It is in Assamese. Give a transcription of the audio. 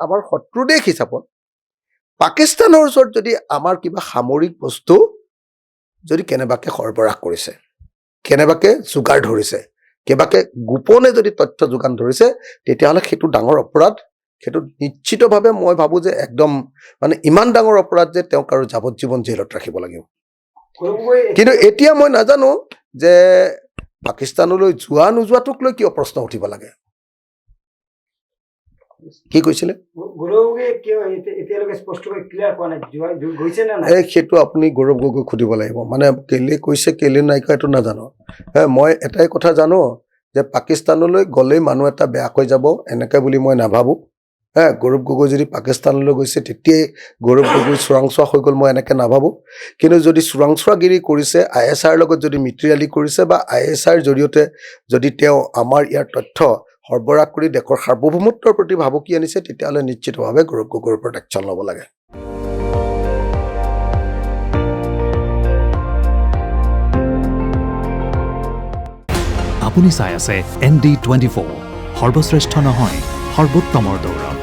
আমাৰ শত্ৰু দেশ হিচাপত পাকিস্তানৰ ওচৰত যদি আমাৰ কিবা সামৰিক বস্তু যদি কেনেবাকৈ সৰবৰাহ কৰিছে, কেনেবাকৈ যোগাৰ ধৰিছে, কেনেবাকৈ গোপনে যদি তথ্য যোগান ধৰিছে, তেতিয়াহ'লে সেইটো ডাঙৰ অপৰাধ। সেইটো নিশ্চিতভাৱে মই ভাবোঁ যে একদম মানে ইমান ডাঙৰ অপৰাধ যে তেওঁক আৰু যাৱজ্জীৱন জেলত ৰাখিব লাগিব। কিন্তু এতিয়া মই নাজানো যে পাকিস্তানলৈ যোৱা নোযোৱাটোক লৈ কিয় প্ৰশ্ন উঠিব লাগে। কি কৈছিলে? সেইটো আপুনি গৌৰৱ গগৈক সুধিব লাগিব। মানে কেলে কৈছে কেলে নাই কোৱা এইটো নাজানো। মই এটাই কথা জানো যে পাকিস্তানলৈ গ'লেই মানুহ এটা বেয়াকৈ যাব এনেকৈ বুলি মই নাভাবোঁ। গৌৰৱ গগৈ যদি পাকিস্তানলৈ গৈছে তেতিয়াই গৌৰৱ গগৈ চোৰাংচোৱা হৈ গ'ল, মই এনেকৈ নাভাবোঁ। কিন্তু যদি চোৰাংচোৱাগিৰি কৰিছে, ISR লগত যদি মিত্ৰিয়ালি কৰিছে বা ISR জৰিয়তে যদি তেওঁ আমাৰ ইয়াৰ তথ্য সৰবৰাহ কৰি দেশৰ সাৰ্বভৌমত্বৰ প্ৰতি ভাবুকি আনিছে, তেতিয়াহ'লে নিশ্চিতভাৱে গৌৰৱ গগৈৰ ওপৰত একশ্যন ল'ব লাগে। আপুনি চাই আছে ND24, সৰ্বশ্ৰেষ্ঠ নহয় সৰ্বোত্তমৰ দৌৰ।